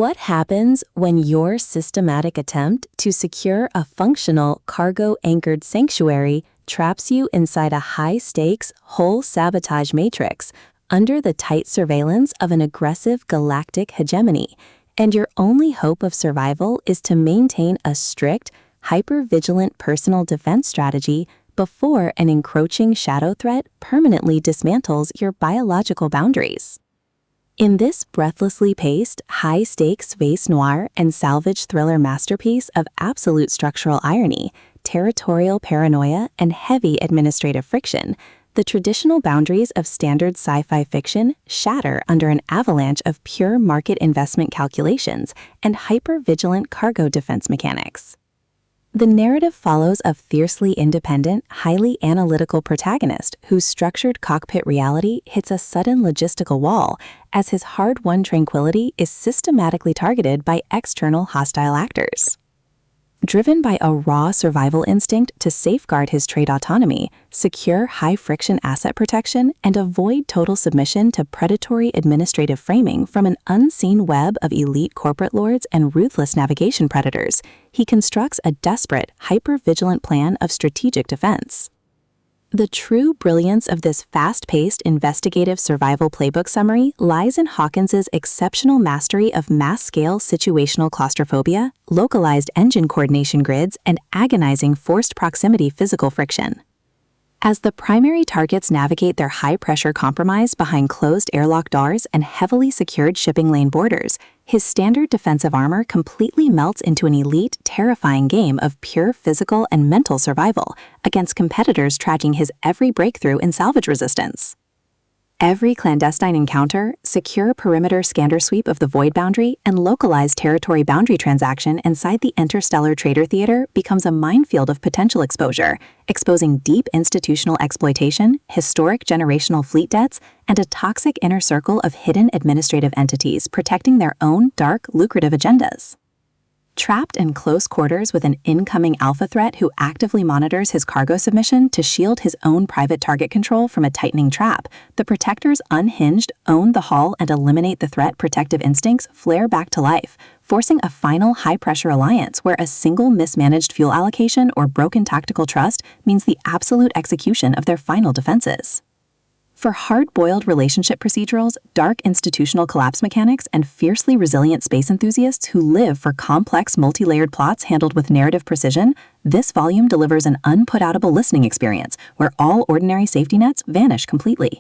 What happens when your systematic attempt to secure a functional cargo-anchored sanctuary traps you inside a high-stakes, whole sabotage matrix under the tight surveillance of an aggressive galactic hegemony, and your only hope of survival is to maintain a strict, hyper-vigilant personal defense strategy before an encroaching shadow threat permanently dismantles your biological boundaries? In this breathlessly paced, high-stakes space noir and salvage thriller masterpiece of absolute structural irony, territorial paranoia, and heavy administrative friction, the traditional boundaries of standard sci-fi fiction shatter under an avalanche of pure market investment calculations and hyper-vigilant cargo defense mechanics. The narrative follows a fiercely independent, highly analytical protagonist whose structured cockpit reality hits a sudden logistical wall as his hard-won tranquility is systematically targeted by external hostile actors. Driven by a raw survival instinct to safeguard his trade autonomy, secure high-friction asset protection, and avoid total submission to predatory administrative framing from an unseen web of elite corporate lords and ruthless navigation predators, he constructs a desperate, hyper-vigilant plan of strategic defense. The true brilliance of this fast-paced investigative survival playbook summary lies in Hawkins's exceptional mastery of mass-scale situational claustrophobia, localized engine coordination grids, and agonizing forced proximity physical friction. As the primary targets navigate their high-pressure compromise behind closed airlock doors and heavily secured shipping lane borders, his standard defensive armor completely melts into an elite, terrifying game of pure physical and mental survival against competitors tracking his every breakthrough in salvage resistance. Every clandestine encounter, secure perimeter scanner sweep of the void boundary, and localized territory boundary transaction inside the Interstellar Trader Theater becomes a minefield of potential exposure, exposing deep institutional exploitation, historic generational fleet debts, and a toxic inner circle of hidden administrative entities protecting their own dark, lucrative agendas. Trapped in close quarters with an incoming alpha threat who actively monitors his cargo submission to shield his own private target control from a tightening trap, the Protector's unhinged own the hull and eliminate the threat protective instincts flare back to life, forcing a final high-pressure alliance where a single mismanaged fuel allocation or broken tactical trust means the absolute execution of their final defenses. For hard-boiled relationship procedurals, dark institutional collapse mechanics, and fiercely resilient space enthusiasts who live for complex multi-layered plots handled with narrative precision, this volume delivers an unput-outable listening experience where all ordinary safety nets vanish completely.